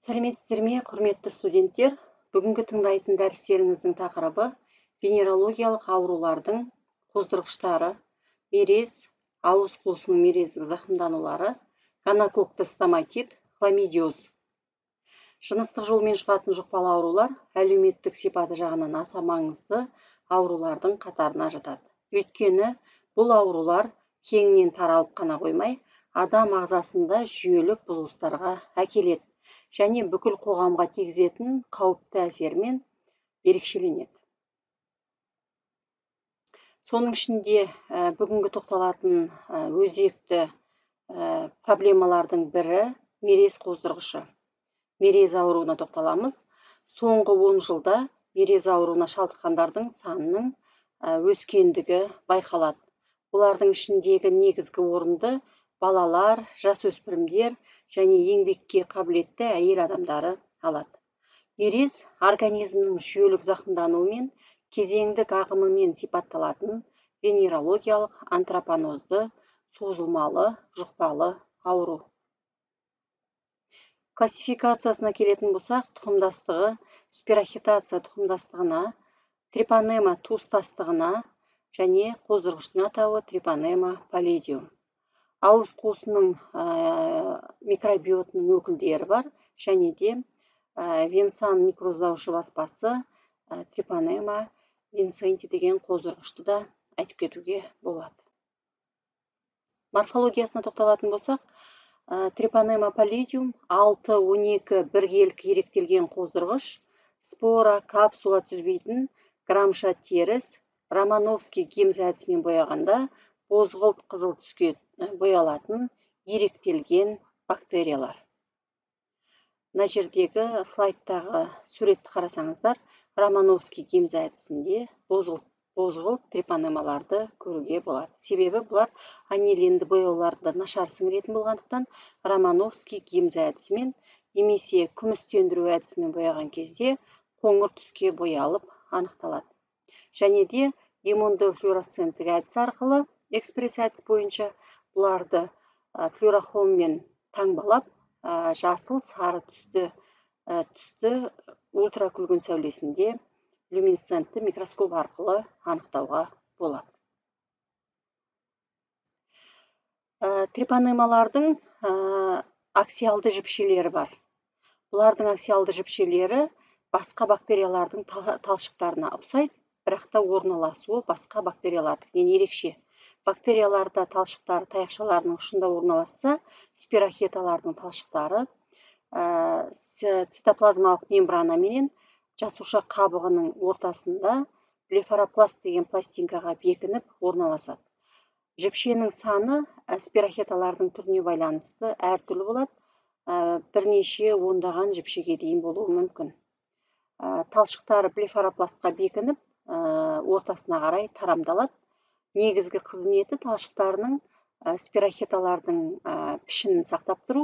Сәлеметсіздер ме, құрметті студенттер? Бүгінгі тыңдайтын дәрістеріңіздің тақырыбы венерологиялық аурулардың қоздырғыштары, мерез, ауыз қуысының мерездік зақымданулары, гонококкты стоматит, хламидиоз. Жыныстық жолмен жұғатын жұқпалы аурулар әлеуметтік сипаты жағынан аса маңызды аурулардың қатарына жатады. Өйткені бұл аурулар кеңінен таралып қана қоймай, адам ағзасында жүйелік бұзылыстарға әкеледі және бүкіл қоғамға тигізетін қауіпті әсермен ерекшеленеді. Соның ішінде бүгінгі тоқталатын өзекті проблемалардың бірі мерез қоздырғышы. Мерез ауруына тоқталамыз. Соңғы 10 жылда мерез ауруына шалдыққандардың санының өскендігі байқалады. Бұлардың ішіндегі негізгі орынды балалар, жасөспірімдер және еңбекке қабілетті әйел адамдары алады. Мерез организмнің жүйелік зақымдануымен, кезеңдік ағымымен сипатталатын венерологиялық антропонозды созылмалы жұқпалы ауру. Классификациясына келетін болсақ, тұқымдастығы спирохетация тұқымдастығына, трипанема туыстастығына және қоздырғыштың атауы трипанема паллидиум. Ауыз қуысының микробиотының өкілдері бар және де венсан некроздаушы баспасы трипанема винсенти деген қоздырғышты да айтып кетуге болады. Морфологиясына тоқталатын болсақ, трипанема паллидиум 6-12 біркелкі еректелген қоздырғыш, спора, капсула түзбейтін грамша теріс, романовский гемз әдісімен бояғанда бозғылт қызыл түске боялатын еректелген бактериялар. Мына жердегі слайдтағы суретті қарасаңыздар, романовский гемз әдісінде бозғылт трипанемаларды көруге болады. Себебі бұлар аниленді бояуларды нашар сіңіретін болғандықтан, романовский гемз әдісімен немесе күмістендіру әдісімен бояған кезде қоңыр түске боялып анықталады. Және де иммундофлюоресценттік әдіс арқылы экспресс әдіс бойынша бұларды флюорохроммен таңбалап, жасыл сары түсті ультракүлгін сәулесінде люминесцентті микроскоп арқылы анықтауға болады. Трипанемалардың аксиалды жіпшелері бар. Бұлардың аксиалды жіпшелері басқа бактериялардың талшықтарына ұқсайды, бірақ та орналасуы басқа бактериялардікінен ерекше. Бактерияларда талшықтары таяқшаларының ұшында орналасса, спирохеталардың талшықтары цитоплазмалық мембрана менен жасуша қабығының ортасында блефаропласт деген пластинкаға бекініп орналасады. Жіпшенің саны спирохеталардың түріне байланысты әртүрлі болады, бірнеше ондаған жіпшеге дейін болуы мүмкін. Талшықтары блефаропластқа бекініп, ортасына қарай тарамдалады. Негізгі қызметі талшықтарының спирохеталардың пішінін сақтап тұру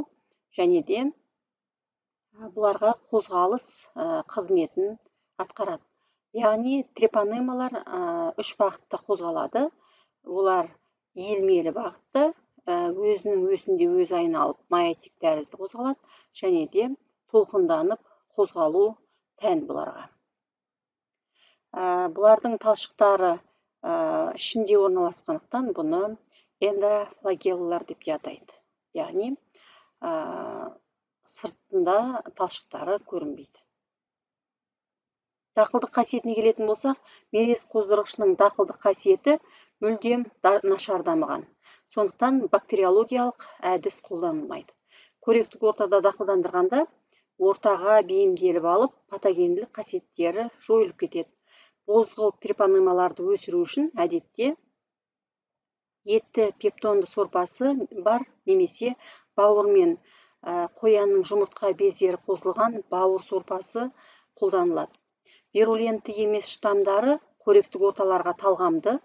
және де бұларға қозғалыс қызметін атқарады. Яғни трипанемалар 3 бағытта қозғалады. Олар иілмелі бағытта, өзінің өсінде өзі айналып маятник тәрізді қозғалады және де толқынданып қозғалу тән бұларға. Бұлардың талшықтары ішінде орналасқандықтан бұны эндофлагеллалар деп те атайды. Яғни сыртында талшықтары көрінбейді. Дақылдық қасиетіне келетін болсақ, мерез қоздырғышының дақылдық қасиеті мүлдем нашар дамыған. Сондықтан бактериологиялық әдіс қолданылмайды. Қоректік ортада дақылдандырғанда ортаға бейімделіп алып, патогенділік қасиеттері жойылып кетеді. Бозғылт трипанемаларды өсіру үшін әдетте етті пептонды сорпасы бар немесе бауыр мен қоянның жұмыртқа бездері қосылған бауыр сорпасы қолданылады. Вирулентті емес штамдары қоректік орталарға талғамды,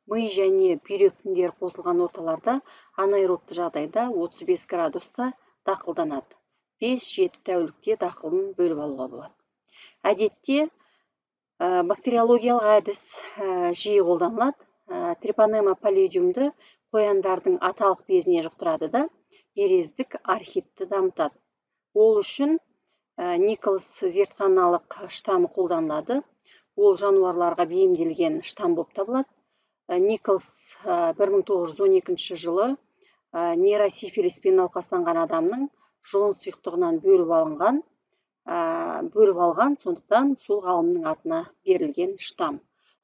ми және бүйрек тіндері қосылған орталарда анаэробты жағдайда 35 градуста дақылданады. 5-7 тәулікте дақылын бөліп алуға болады. Әдетте бактериологиялық әдіс жиі қолданылады. Трипанема паллидиумды қояндардың аталық безіне жұқтырады да, мерездік архитті дамытады. Ол үшін Николс зертханалық штамы қолданылады. Ол жануарларға бейімделген штам болып табылады. Николс 1912 жылы нейросифилиспен науқастанған адамның жұлын сұйықтығынан бөліп алған, сондықтан сол ғалымның атына берілген штам.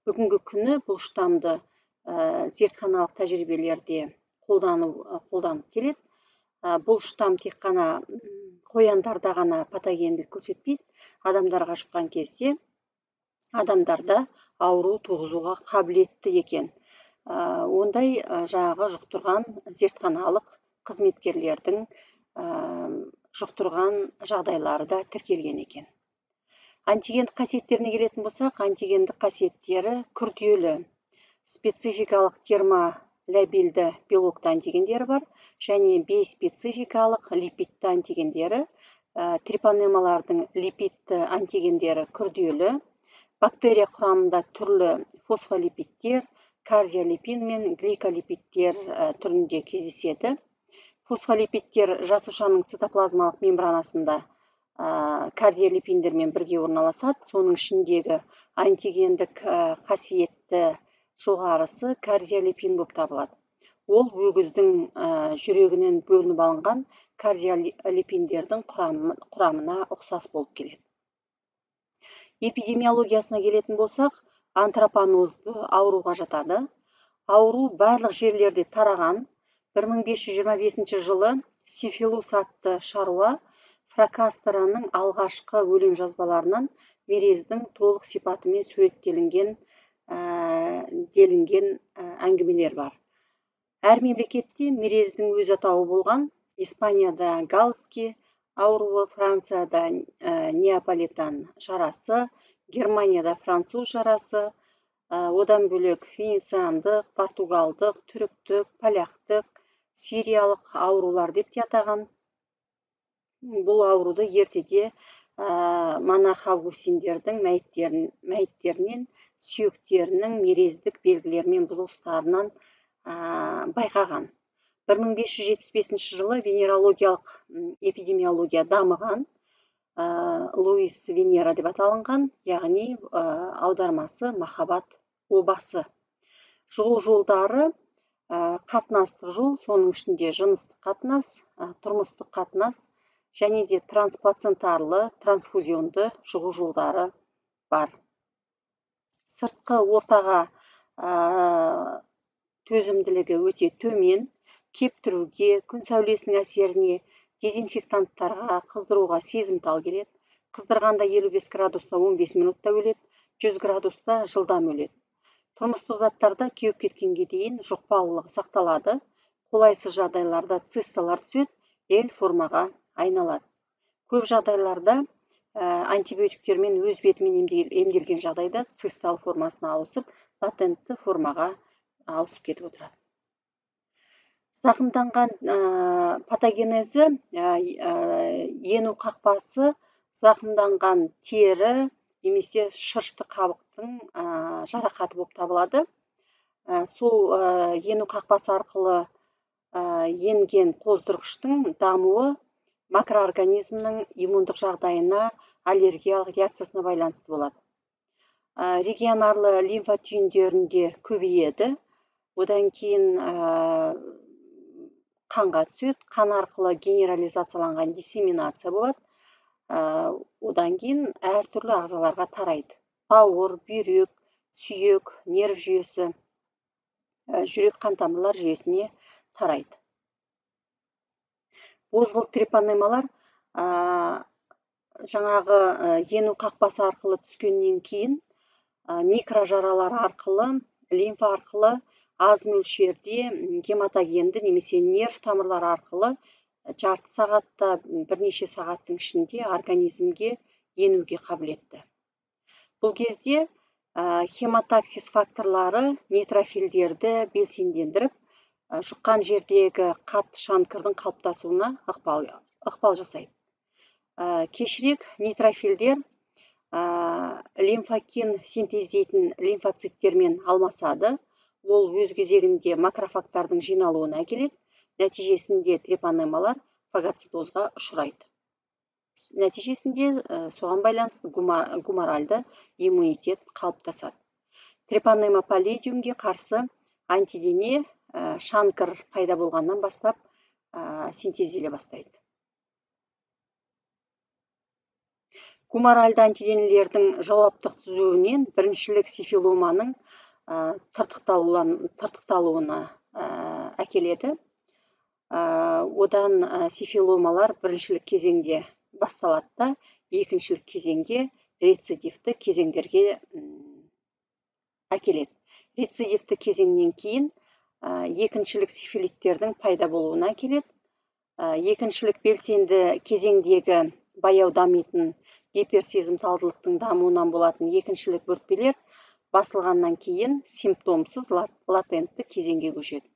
Бүгінгі күні бұл штамды зертханалық тәжірибелерде қолданып келеді. Бұл штам тек қана қояндарда ғана патогендік көрсетпейді, адамдарға жұққан кезде адамдарда ауру туғызуға қабілетті екен. Ондай жаңағы жұқтырған зертханалық қызметкерлердің жұқтырған жағдайлары да тіркелген екен. Антигендік қасиеттеріне келетін болсақ, антигендік қасиеттері күрделі, спецификалық термолабильді белокты антигендері бар, және бейспецификалық липидті антигендері. Трипанемалардың липидті антигендері күрделі, бактерия құрамында түрлі фосфолипидтер, кардиолипин мен гликолипидтер түрінде кездеседі. Фосфолипидтер жасушаның цитоплазмалық мембранасында кардиолипиндермен бірге орналасады. Соның ішіндегі антигендік қасиетті жоғарысы кардиолипин болып табылады. Ол өгіздің жүрегінен бөлініп алынған кардиолипиндердің құрамына ұқсас болып келеді. Эпидемиологиясына келетін болсақ, антропонозды ауруға жатады. Ауру барлық жерлерде тараған. 1525 жылы Сифилус атты шаруа Фракастораның алғашқы өлең жазбаларынан мерездің толық сипатымен суреттелінген әңгімелер бар. Әр мемлекетте мерездің өз атауы болған. Испанияда галский ауруы, Францияда неаполитан жарасы, Германияда француз жарасы, одан бөлек венециандық, португалдық, түріктік, поляктық, сириялық аурулар деп те атаған. Бұл ауруды ертеде монах августиндердің мәйіттерінен сүйектерінің мерездік белгілермен бұзылыстарынан байқаған. 1575 жылы венерологиялық эпидемиология дамыған, Луис Венера деп аталынған, яғни аудармасы махаббат обасы. Жұғу жолдары қатынастық жол, соның ішінде жыныстық қатынас, тұрмыстық қатынас және де трансплацентарлы, трансфузионды жұғу жолдары бар. Сыртқы ортаға төзімділігі өте төмен, кептіруге, күн сәулесінің әсеріне, дезинфектанттарға, қыздыруға сезімтал келеді. Қыздырғанда 55 градуста 15 минутта өледі, 100 градуста жылдам өледі. Тұрмыстық заттарда кеуіп кеткенге дейін жұқпалылығы сақталады. Қолайсыз жағдайларда цисталар түседі, L формаға айналады. Көп жағдайларда антибиотиктермен өз бетімен емделген жағдайда цистал формасына ауысып, латентті формаға ауысып кетіп отырады. Зақымданған патогенезі, ену қақпасы, зақымданған тері немесе шырышты қабықтың жарақаты болып табылады. Сол ену қақпасы арқылы енген қоздырғыштың дамуы макроорганизмнің иммундық жағдайына, аллергиялық реакциясына байланысты болады. Регионарлы лимфа түйіндерінде көбейеді. Одан кейін қанға түседі, қан арқылы генерализацияланған диссеминация болады. Одан кейін әртүрлі ағзаларға тарайды. Бауыр, бүйрек, сүйек, нерв жүйесі, жүрек қан-тамырлар жүйесіне тарайды. Бозғылт трипанемалар жаңағы ену қақпасы арқылы түскеннен кейін микрожаралар арқылы, лимфа арқылы аз мөлшерде гематогенді немесе нерв тамырлары арқылы жарты сағатта, бірнеше сағаттың ішінде организмге енуге қабілетті. Бұл кезде хематоксис факторлары нейтрофильдерді белсендендіріп, жұққан жердегі қатты шанкырдың қалыптасуына ықпал жасайды. Кешірек нейтрофильдер лимфокин синтездейтін лимфоциттермен алмасады. Ол өз кезегінде макрофагтардың жиналуына әкеледі. Нәтижесінде трипанемалар фагоцитозға ұшырайды. нәтижесінде соған байланысты гуморальды иммунитет қалыптасады. Трепанема паллидиумге қарсы антидене шанкр пайда болғаннан бастап синтезделе бастайды. Гуморальды антиденелердің жауаптық түзуінен біріншілік сифиломаның тыртықталуына әкеледі. Одан сифиломалар біріншілік кезеңде басталады да, екіншілік кезеңге рецидивті кезеңдерге әкеледі. Рецидивті кезеңнен кейін екіншілік сифилиттердің пайда болуына әкеледі. Екіншілік белсенді кезеңдегі баяу дамитын гиперсезімталдылықтың дамуынан болатын екіншілік бөртпелер басылғаннан кейін симптомсыз латентті кезеңге көшеді.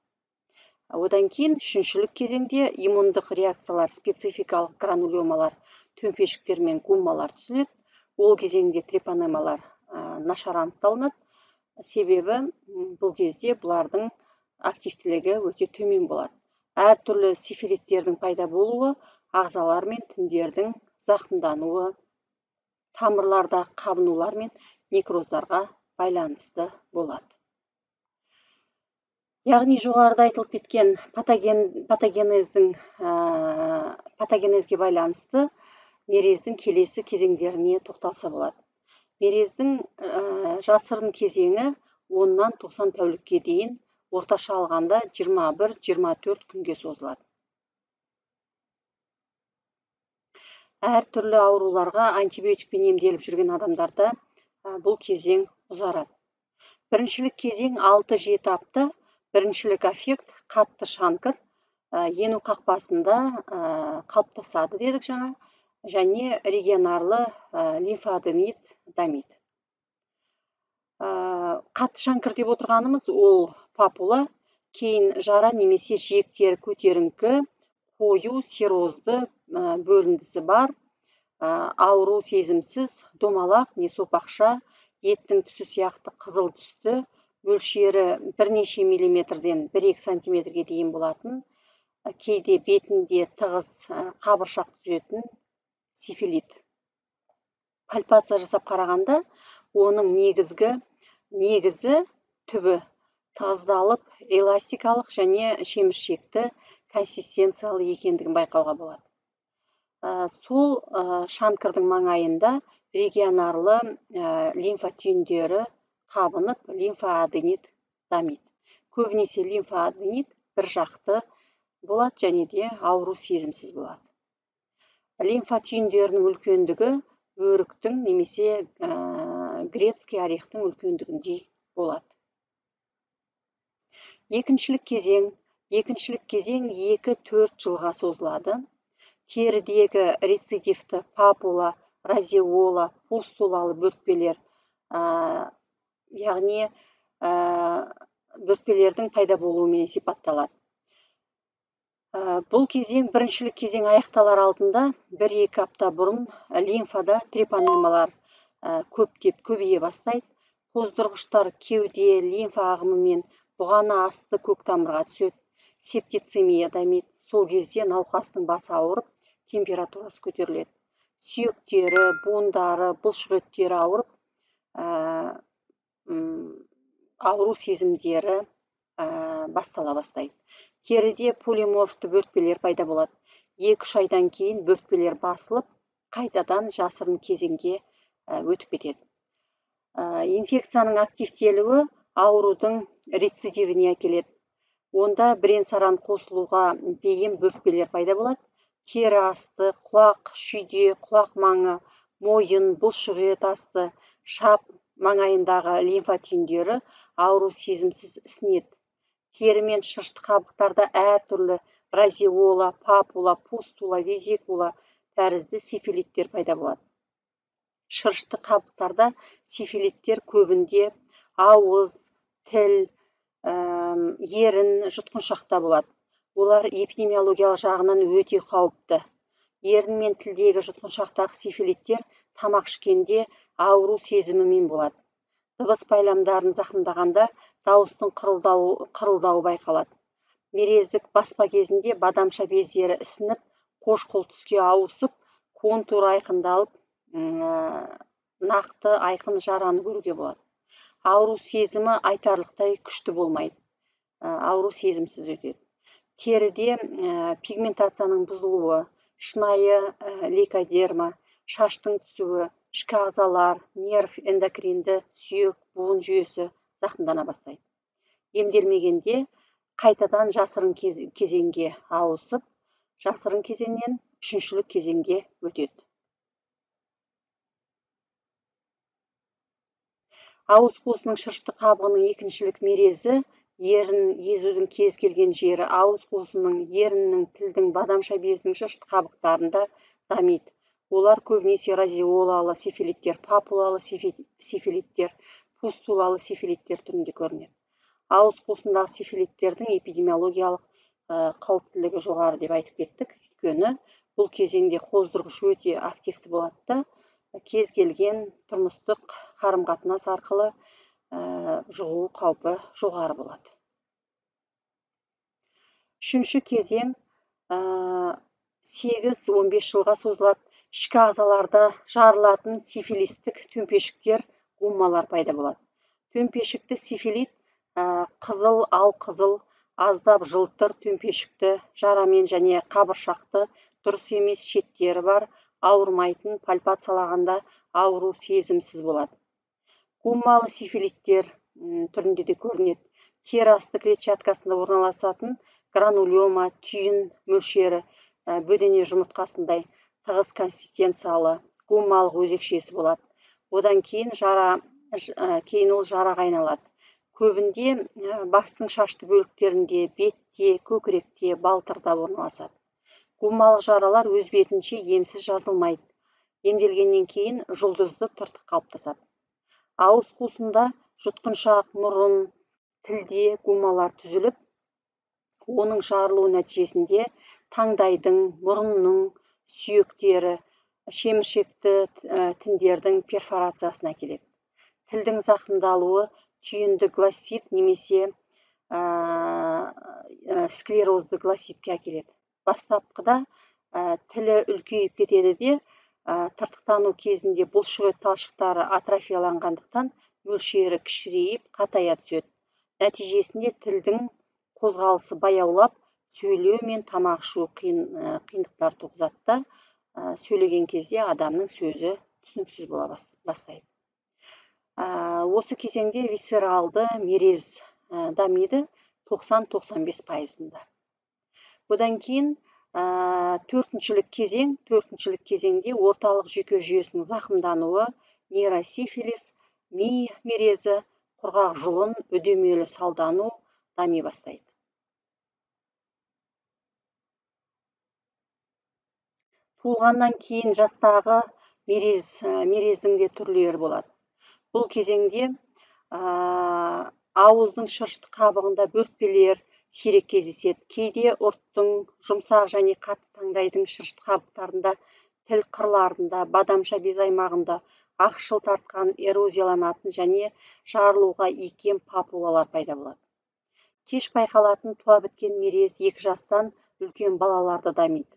Одан кейін үшіншілік кезеңде иммундық реакциялар, спецификалық гранулемалар, төмпешіктер мен гуммалар түзіледі. Ол кезеңде трепанемалар нашар анықталынады. Себебі бұл кезде бұлардың активтілігі өте төмен болады. Әртүрлі сифилиттердің пайда болуы, ағзалар мен тіндердің зақымдануы, тамырларда қабынулар мен некроздарға байланысты болады. Яғни жоғарыда айтылып кеткен патогенезге байланысты мерездің келесі кезеңдеріне тоқталса болады. Мерездің жасырын кезеңі 10-нан 90 тәулікке дейін, орташа алғанда 21-24 күнге созылады. Әртүрлі ауруларға антибиотикпен емделіп жүрген адамдарда бұл кезең ұзарады. Біріншілік кезең 6-7 апта, біріншілік аффект қатты шанкр ену қақпасында қалыптасады дедік жаңа, және регионарлы лимфоаденит дамиды. Қатты шанкр деп отырғанымыз ол папула, кейін жара немесе жиектері көтеріңкі, қою серозды бөліндісі бар, ауру сезімсіз, домалақ не сопақша, еттің түсі сияқты қызыл түсті, мөлшері бірнеше миллиметрден 1-2 сантиметрге дейін болатын, кейде бетінде тығыз қабыршақ түзетін сифилит. Пальпация жасап қарағанда, оның негізі түбі тығыздалып, эластикалық және шеміршекті консистенциялы екендігін байқауға болады. Сол шанкрдың маңайында регионарлы лимфа түйіндері қабынып, лимфоаденит дамиды. Көбінесе лимфоаденит бір жақты болады және де ауру сезімсіз болады. Лимфа түйіндерінің үлкендігі өріктің немесе грецкий орехтің үлкендігіндей болады. Екіншілік кезең 2-4 жылға созылады. Терідегі рецидивті папула, разеола, пустулалы бөртпелер, яғни бөртпелердің пайда болуымен сипатталады. Бұл кезең, біріншілік кезең аяқталар алдында 1-2 апта бұрын лимфада трепанемалар көптеп көбейе бастайды. Қоздырғыштар кеуде лимфа ағымымен бұғана асты көк тамырға түседі. Септицемия дамиды. Сол кезде науқастың басы ауырып, температурасы көтеріледі. Сүйектері, буындары, бұлшық еттері ауырып, ауру сезімдері бастала бастайды. Теріде полиморфты бөртпелер пайда болады. 2-3 айдан кейін бөртпелер басылып, қайтадан жасырын кезеңге өтіп кетеді. Инфекцияның активтелуі аурудың рецидивіне әкеледі. Онда бірен-саран қосылуға бейім бөртпелер пайда болады. Тері асты, құлақ, шүйде, құлақ маңы, мойын, бұлшық ет асты, шап маңайындағы лимфа түйіндері ауру сезімсіз ісінеді. Тері мен шырышты қабықтарда әртүрлі разеола, папула, пустула, везикула тәрізді сифилиттер пайда болады. Шырышты қабықтарда сифилиттер көбінде ауыз, тіл, ерін, жұтқыншақта болады. Олар эпидемиологиялық жағынан өте қауіпті. Ерін мен тілдегі жұтқыншақтағы сифилиттер тамақ ішкенде ауру сезімімен болады. Дыбыс байламдарын зақымдағанда дауыстың қырылдауы байқалады. Мерездік баспа кезінде бадамша бездері ісініп, қошқыл түске ауысып, контур айқындалып, нақты айқын жараны көруге болады. Ауру сезімі айтарлықтай күшті болмайды. Ауру сезімсіз өтеді. Теріде пигментацияның бұзылуы, шынайы лейкодерма, шаштың түсуі, ішкі ағзалар, нерв, эндокринді, сүйек, буын жүйесі зақымдана бастайды. Емделмегенде қайтадан жасырын кезеңге ауысып, жасырын кезеңнен үшіншілік кезеңге өтеді. Ауыз қуысының шырышты қабығының екіншілік мерезі ерін езудің кез келген жері ауыз қуысының, еріннің, тілдің, бадамша безінің шырышты қабықтарында дамиды. Олар көбінесе разеолалы сифилиттер, папулалы сифилиттер, пустулалы сифилиттер түрінде көрінеді. Ауыз қуысындағы сифилиттердің эпидемиологиялық қауіптілігі жоғары деп айтып кеттік. Өйткені бұл кезеңде қоздырғыш өте активті болады да, кез келген тұрмыстық қарым-қатынас арқылы жұғу қаупі жоғары болады. Үшінші кезең 8-15 жылға созылады. Ішкі ағзаларда жарылатын сифилистік төмпешіктер, гуммалар пайда болады. Төмпешікті сифилит қызыл, алқызыл, аздап жылтыр төмпешікті, жарамен және қабыршақты, дұрыс емес шеттері бар, ауырмайтын, пальпациялағанда ауру сезімсіз болады. Гуммалы сифилиттер түрінде де көрінеді. Тері асты клетчаткасында орналасатын гранулема, түйін мөлшері бөдене жұмыртқасындай тығыз консистенциялы гуммалық өзекшесі болады. Одан кейін ол жараға айналады. Көбінде бастың шашты бөліктерінде, бетте, көкіректе, балтырда орналасады. Гуммалық жаралар өз бетінше емсіз жазылмайды. Емделгеннен кейін жұлдызды тыртық қалыптасады. Ауыз қуысында жұтқыншақ, мұрын, тілде гуммалар түзіліп, оның жарылуы нәтижесінде таңдайдың, мұрынның, сүйектері, шеміршекті тіндердің перфорациясына әкеледі. Тілдің зақымдалуы түйінді глассит немесе склерозды гласситке әкеледі. Бастапқыда тілі үлкейіп кетеді де, тыртықтану кезінде бұлшық ет талшықтары атрофияланғандықтан мөлшері кішірейіп, қатая түседі. Нәтижесінде тілдің қозғалысы баяулап, сөйлеу мен тамақ ішу қиындықтар туғызады да, сөйлеген кезде адамның сөзі түсініксіз бола бастайды. Осы кезеңде висцералды мерез дамиды 90-95%. Одан кейін төртіншілік кезеңде орталық жүйке жүйесінің зақымдануы, нейросифилис, ми мерезі, құрғақ жұлын, үдемелі салдану дами бастайды. Туылғаннан кейін жастағы мерездің де түрлері болады. Бұл кезеңде ауыздың шырышты қабығында бөртпелер сирек кездеседі. Кейде ұрттың, жұмсақ және қатты таңдайдың шырышты қабықтарында, тіл қырларында, бадамша без аймағында ақшыл тартқан, эрозияланатын және жарылуға икем папулалар пайда болады. Кеш байқалатын туа біткен мерез 2 жастан үлкен балаларда дамиды.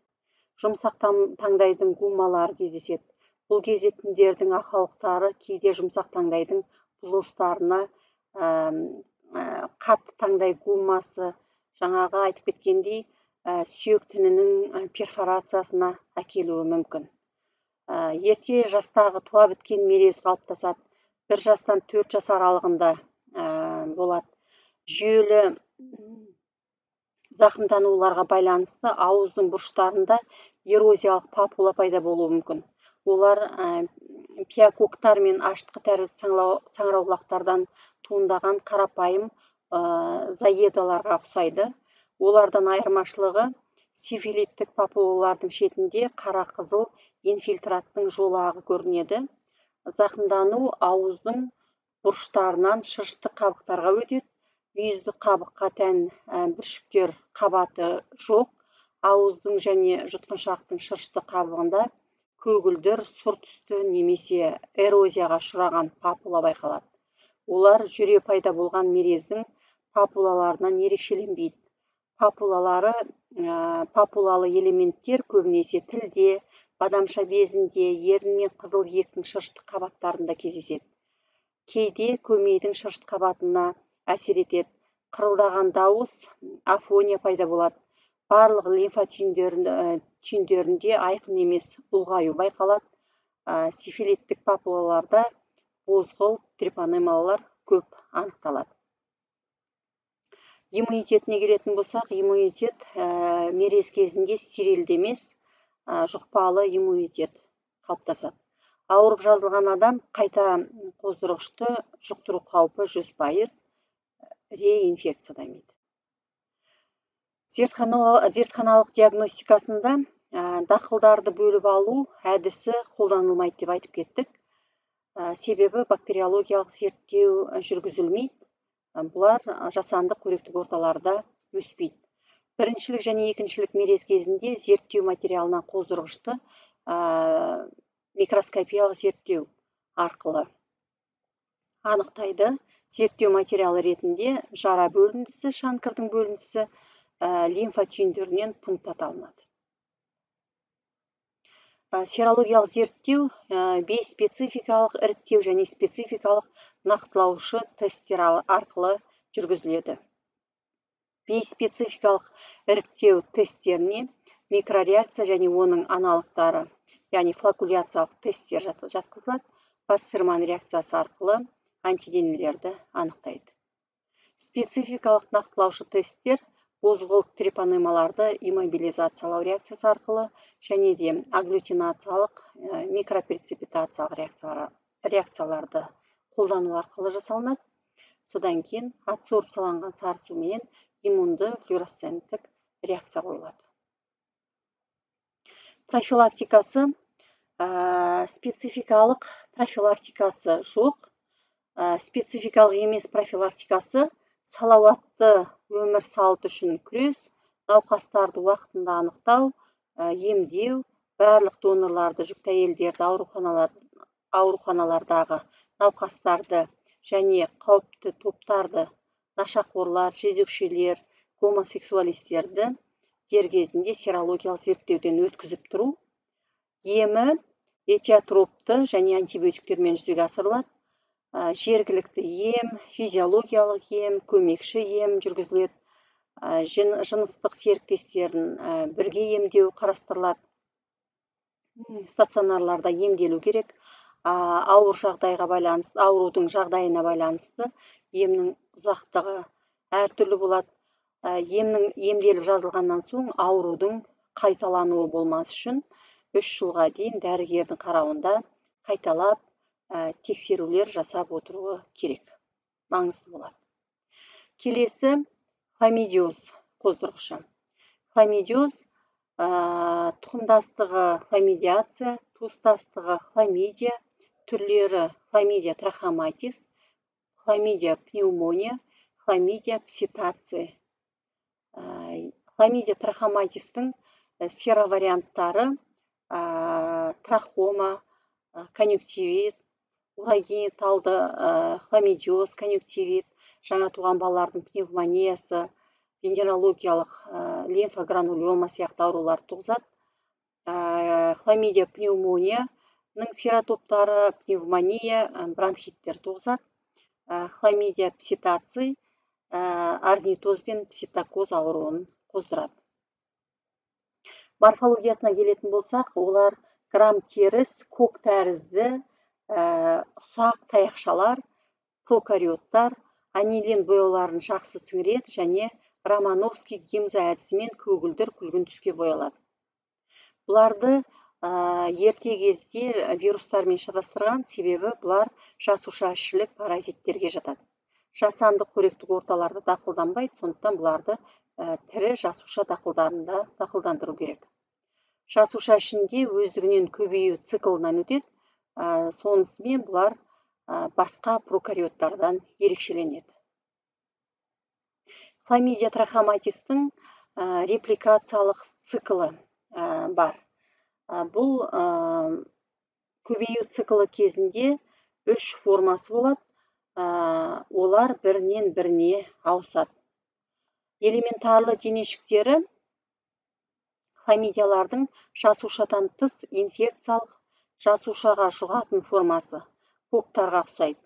Жұмсақ таңдайдың гуммалары кездеседі. Бұл кезде тіндердің ақаулықтары кейде жұмсақ таңдайдың бұзылыстарына, қатты таңдай гуммасы, жаңағы айтып кеткендей, сүйек тінінің перфорациясына әкелуі мүмкін. Ерте жастағы туа біткен мерез қалыптасады. 1 жастан 4 жас аралығында болады. Жүйелі зақымдануларға байланысты ауыздың бұрыштарында эрозиялық папула пайда болуы мүмкін. Олар пиококтар мен аштықы тәрізді саңырауқұлақтардан туындаған қарапайым заедаларға ұқсайды. Олардан айырмашылығы сифилиттік папулалардың шетінде қара қызыл инфильтраттың жолағы көрінеді. Зақымдану ауыздың бұрыштарынан шырышты қабықтарға өтеді. Мүйізді қабыққа тән бүршіктер қабаты жоқ. Ауыздың және жұтқыншақтың шырышты қабығында көгілдір, сұр түсті немесе эрозияға ұшыраған папула байқалады. Олар жүре пайда болған мерездің папулаларынан ерекшеленбейді. Папулалы элементтер көбінесе тілде, бадамша безінде, ерін мен қызыл иектің шырышты қабаттарында кездеседі. Кейде көмейдің шырышты қабатына әсер етеді. Қырылдаған дауыс, афония пайда болады. Барлық лимфа түйіндерінде айқын емес ұлғаю байқалады. Сифилиттік папулаларда бозғыл трипанемалар көп анықталады. Иммунитетіне келетін болсақ, иммунитет мерез кезінде стерильді емес, жұқпалы иммунитет қалыптасады. Ауырып жазылған адам қайта қоздырғышты жұқтыру қаупі 100%, реинфекция дамиды. Зертханалық диагностикасында дақылдарды бөліп алу әдісі қолданылмайды деп айтып кеттік. Себебі бактериологиялық зерттеу жүргізілмейді. Бұлар жасанды қоректік орталарда өспейді. Біріншілік және екіншілік мерез кезінде зерттеу материалынан қоздырғышты микроскопиялық зерттеу арқылы анықтайды. Зерттеу материалы ретінде жара бөліндісі, шанкырдың бөліндісі лимфа түйіндерінен пунктат алынады. Серологиялық зерттеу бейспецификалық іріктеу және спецификалық нақтылаушы тесттер арқылы жүргізіледі. Бейспецификалық іріктеу тесттеріне микрореакция және оның аналогтары, яғни флокуляциялық тесттер жатқызылады. Пастерман реакциясы арқылы антиденелерді анықтайды. Спецификалық нақтылаушы тесттер бозғыл трипанемаларды иммобилизациялау реакциясы арқылы және де агглютинациялық микропреципитациялық реакцияларды қолдану арқылы жасалынады. Содан кейін адсорбцияланған сары суменен иммунды флюоресценттік реакция қойылады. Профилактикасы, спецификалық профилактикасы жоқ. Спецификалық емес профилактикасы салауатты өмір салты үшін күрес, науқастарды уақытында анықтау, емдеу, барлық донорларды, жүкті әйелдерді, ауруханалардағы науқастарды және қауіпті топтарды, нашақорлар, жезөкшелер, гомосексуалистерді дер кезінде серологиялық зерттеуден өткізіп тұру. Емі этиотропты және антибиотиктермен жүзеге асырылады. Жергілікті ем, физиологиялық ем, көмекші ем жүргізіледі. Жыныстық серіктестерін бірге емдеу қарастырылады. Стационарларда емделу керек. Аурудың жағдайына байланысты емнің ұзақтығы әртүрлі болады. Емделіп жазылғаннан соң аурудың қайталануы болмас үшін 3 жылға дейін дәрігердің қарауында қайталап тексерулер жасап отыруы керек. Маңызды болады. Келесі хламидиоз қоздырғышы. Хламидиоз тұқымдастығы хламидиация, туыстастығы хламидия, түрлері хламидия трахоматис, хламидия пневмония, хламидия пситация. Хламидия трахоматистің сероварианттары трахома, конъюнктивит, урогениталды хламидиоз, конъюнктивит, жаңа туған балалардың пневмониясы, венерологиялық лимфогранулема сияқты аурулар туғызады. Хламидия пневмонияның серотоптары пневмония, бронхиттер туғызады. Хламидия пситаций орнитоз бен пситокоз ауруын қоздырады. Морфологиясына келетін болсақ, олар грамм теріс, көк тәрізді, ұсақ таяқшалар, прокариоттар, анилин бояуларын жақсы сіңіреді және Романовский гимза әдісімен көгілдір күлгін түске боялады. Бұларды ерте кезде вирустармен шатастырған, себебі бұлар жасуша-ішілік паразиттерге жатады. Жасанды қоректік орталарда дақылданбайды, сондықтан бұларды тірі жасуша дақылдарында дақылдандыру керек. Жасуша ішінде өздігінен көбею циклынан өтеді, сонысымен бұлар басқа прокариоттардан ерекшеленеді. Хламидия трахоматистің репликациялық циклы бар. Бұл көбею циклы кезінде 3 формасы болады. Олар бірінен біріне ауысады. Элементарлы денешіктері хламидиялардың жасушадан тыс инфекциялық жасушаға жұғатын формасы коктарға ұқсайды.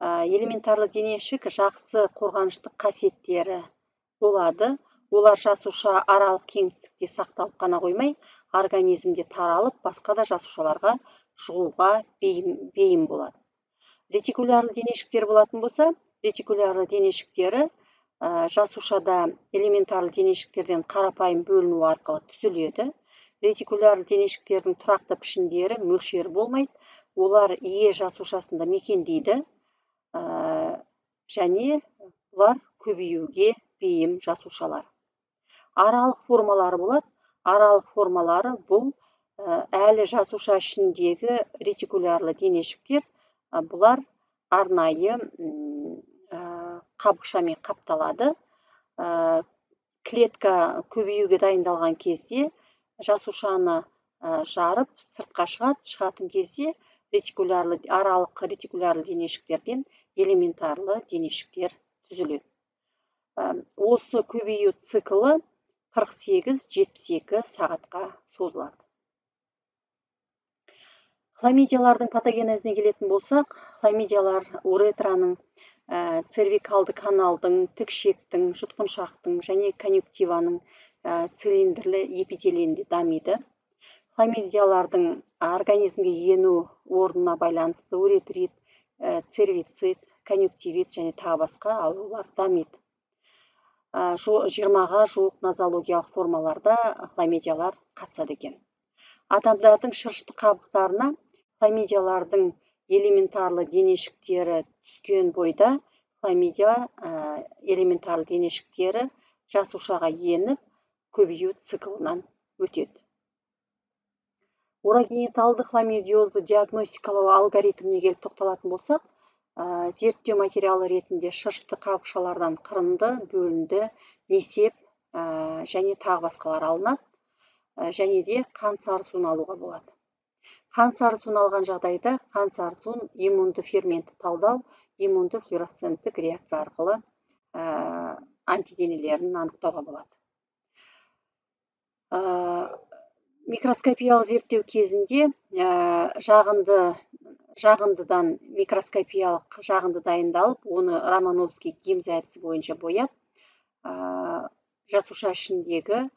Элементарлы денешік жақсы қорғаныштық қасиеттері болады. Олар жасуша аралық кеңістікте сақталып қана қоймай, организмде таралып, басқа да жасушаларға жұғуға бейім болады. Ретикулярлы денешіктер болатын болса, ретикулярлы денешіктері жасушада элементарлы денешіктерден қарапайым бөліну арқылы түзіледі. Ретикулярлы денешіктердің тұрақты пішіндері мөлшері болмайды. Олар ие жасушасында мекендейді және бұлар көбеюге бейім жасушалар. Аралық формалары болады. Аралық формалары бұл әлі жасуша ішіндегі ретикулярлы денешіктер. Бұлар арнайы қабықшамен қапталады. Клетка көбеюге дайындалған кезде жасушаны жарып сыртқа шығатын кезде аралық ретикулярлы денешіктерден элементарлы денешіктер түзіледі. Осы көбею циклы 48-72 сағатқа созылады. Хламидиялардың патогенезіне келетін болсақ, хламидиялар уретраның, цервикалды каналдың, тікшектің, жұтқыншақтың және конъюнктиваның цилиндрлі эпителиінде дамиды. Хламидиялардың организмге ену орнына байланысты уретрит, цервицит, конъюнктивит және тағы басқа аурулар дамиды. 20-ға жуық нозологиялық формаларда хламидиялар қатысады екен. Адамдардың шырышты қабықтарына хламидиялардың элементарлы денешіктері түскен бойда хламидия элементарлы денешіктері жасушаға еніп көбею циклынан өтеді. Урогениталды хламидиозды диагностикалау алгоритміне келіп тоқталатын болсақ, зерттеу материалы ретінде шырышты қабықшалардан қырынды, бөлінді, несеп және тағы басқалар алынады. Және де қан сарысуын алуға болады. Қан сарысуын алған жағдайда қан сарысуын иммунды ферментті талдау, иммунды флюоресценттік реакция арқылы антиденелерін анықтауға болады. Микроскопиялық зерттеу кезінде жағындыдан микроскопиялық жағынды дайындалып, оны Романовский Гимз әдісі бойынша бояп, жасуша ішіндегі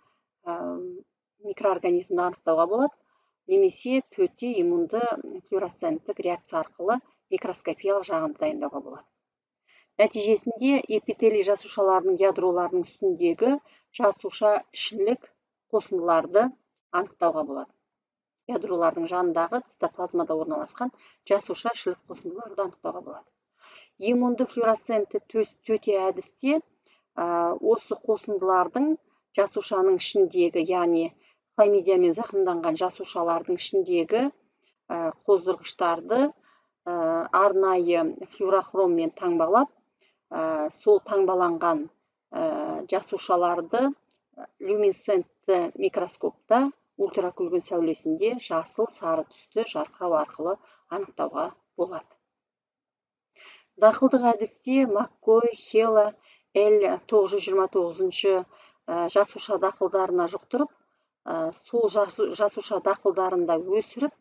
микроорганизмді анықтауға болады, немесе төте иммунды флюоресценттік реакция арқылы микроскопиялық жағынды дайындауға болады. Нәтижесінде эпителий жасушаларының ядроларының үстіндегі жасуша ішілік қосындыларды анықтауға болады. Ядролардың жанындағы цитоплазмада орналасқан жасуша ішілік қосындыларды анықтауға болады. Иммунды флюоресцентті төте әдісте осы қосындылардың жасушаның ішіндегі, яғни хламидиямен зақымданған жасушалардың ішіндегі қоздырғыштарды арнайы флюорохроммен таңбалап, сол таңбаланған жасушаларды люминесцентті микроскопта ультракүлгін сәулесінде жасыл сары түсті жарқырау арқылы анықтауға болады. Дақылдық әдісте Маккой, Хела, L929 жасуша дақылдарына жұқтырып, сол жасуша дақылдарында өсіріп,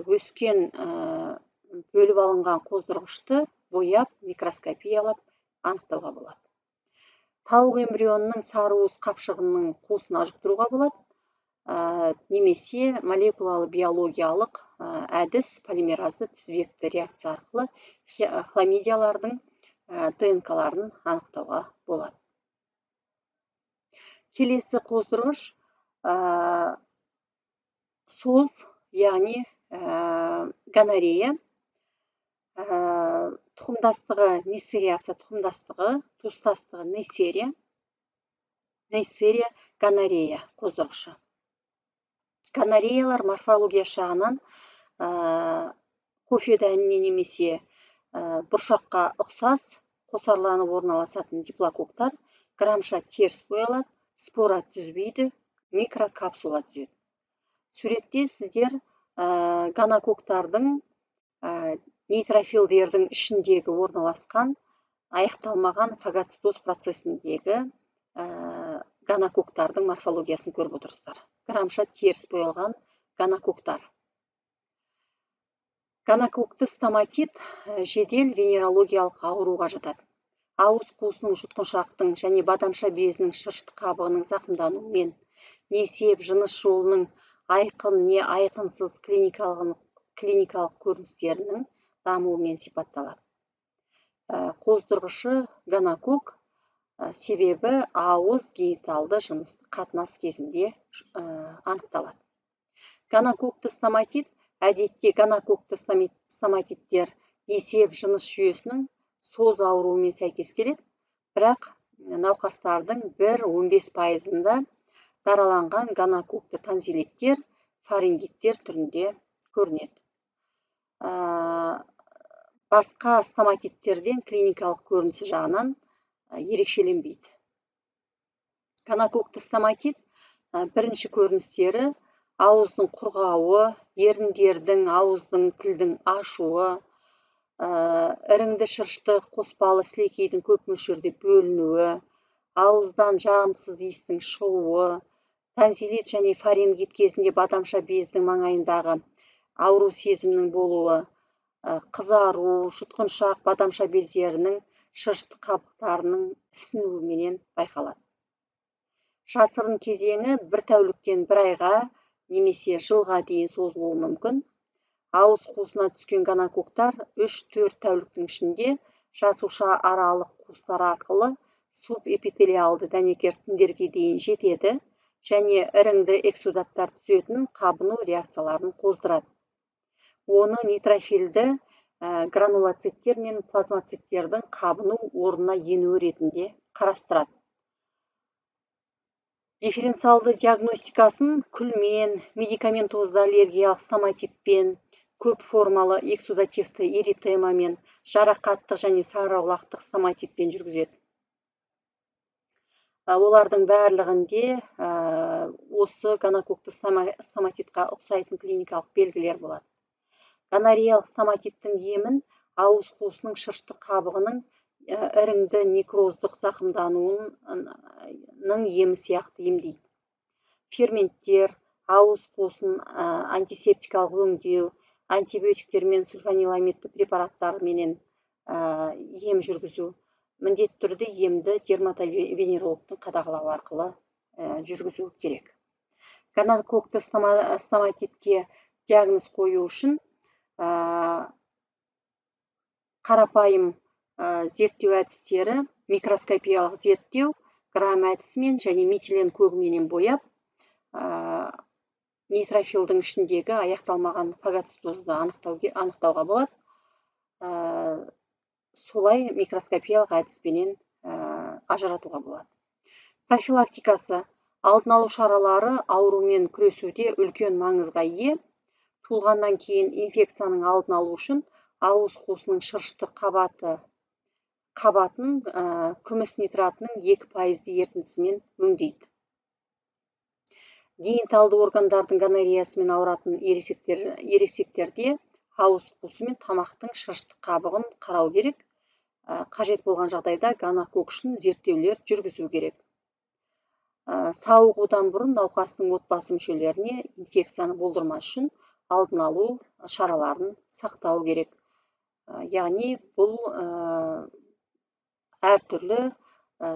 өскен бөліп алынған қоздырғышты бояп, микроскопиялап анықтауға болады. Тауық эмбрионның сарыуыз қапшығының қуысына жұқтыруға болады, немесе молекулалы биологиялық әдіс полимеразды тізбекті реакция арқылы хламидиялардың ДНК-ларын анықтауға болады. Келесі қоздырғыш соз, яғни гонорея, тұқымдастығы нессериация тұқымдастығы, туыстастығы нессерия, гонорея қоздырғышы. Гонореялар морфология жағынан кофе дәніне немесе бұршаққа ұқсас қосарланып орналасатын диплококтар, грамша теріс боялады, спора түзбейді, микрокапсула түзеді. Суретте сіздер гонококтардың нейтрофилдердің ішіндегі орналасқан аяқталмаған фагоцитоз процесіндегі гонококтардың морфологиясын көріп отырсыздар. Грамша теріс боялған гонококтар. Гонококты стоматит жедел венерологиялық ауруға жатады. Ауыз қуысының жұтқыншақтың және бадамша безінің шырышты қабығының зақымдануымен, несеп жыныс жолының айқын не айқынсыз клиникалық көріністерінің дамуымен сипатталады. Қоздырғышы гонокок себебі ауыз гениталды жыныстық қатынас кезінде анықталады. Гонококты стоматит әдетте гонококты стоматиттер несеп жыныс жүйесінің соз ауруымен сәйкес келеді, бірақ науқастардың 1-15%-ында дараланған гонококты тонзиллиттер, фарингиттер түрінде көрінеді. Басқа стоматиттерден клиникалық көрінісі жағынан ерекшеленбейді. Гонококты стоматит бірінші көріністері ауыздың құрғауы, еріндердің, ауыздың, тілдің ашуы, іріңді шырышты қоспалы сілекейдің көп мөлшерде бөлінуі, ауыздан жағымсыз иістің шығуы, тонзиллит және фарингит кезінде бадамша бездің маңайындағы ауру сезімнің болуы, қызару, жұтқыншақ бадамша бездерінің шырышты қабықтарының ісінуіменен байқалады. Жасырын кезеңі 1 тәуліктен 1 айға немесе жылға дейін созылуы мүмкін. Ауыз қуысына түскен гонококтар 3-4 тәуліктің ішінде жасуша аралық қуыстар арқылы субэпителиалды дәнекер тіндерге дейін жетеді және іріңді эксудаттар түзетін қабыну реакцияларын қоздырады. Оны нейтрофильді гранулоциттер мен плазмоциттердің қабыну орнына енуі ретінде қарастырады. Дифференциалды диагностикасын күлмен, медикаментозды аллергиялық стоматитпен, көп формалы эксудативті эритемамен, жарақаттық және сарыуылақтық стоматитпен жүргізеді. Олардың барлығында осы гонококты стоматитқа ұқсайтын клиникалық белгілер болады. Гонореялық стоматиттің емін ауыз қуысының шырышты қабығының іріңді некроздық зақымдануының емі сияқты емдейді. Ферменттер, ауыз қуысын антисептикалық өңдеу, антибиотиктер мен сульфаниламидті препараттарменен ем жүргізу, міндетті түрде емді дерматовенерологтың қадағалауы арқылы жүргізу керек. Гонококты стоматитке диагноз қою үшін қарапайым зерттеу әдістері микроскопиялық зерттеу, грамм әдісімен және метилен когіменен бояп, нейтрофилдің ішіндегі аяқталмаған фагоцитозды анықтауға болады. Солай микроскопиялық әдіспенен ажыратуға болады. Профилактикасы алдын алу шаралары аурумен күресуде үлкен маңызға ие. Туылғаннан кейін инфекцияның алдын алу үшін ауыз қуысының шырышты қабатын күміс нитратының 2% ерітіндісімен өңдейді. Гениталды органдардың гонореясымен ауыратын ересектерде ауыз қуысы мен тамақтың шырышты қабығын қарау керек. Қажет болған жағдайда гонокок үшін зерттеулер жүргізу керек. Сауығудан бұрын науқастың отбасы мүшелеріне инфекцияны болдырмас үшін алдын алу шараларын сақтау керек. Яғни бұл әртүрлі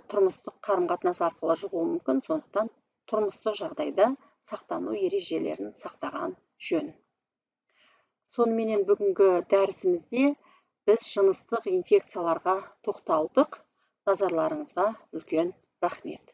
тұрмыстық қарым-қатынас арқылы жұғуы мүмкін, сондықтан тұрмыстық жағдайда сақтану ережелерін сақтаған жөн. Сонымен бүгінгі дәрісімізде біз жыныстық инфекцияларға тоқталдық. Назарларыңызға үлкен рахмет.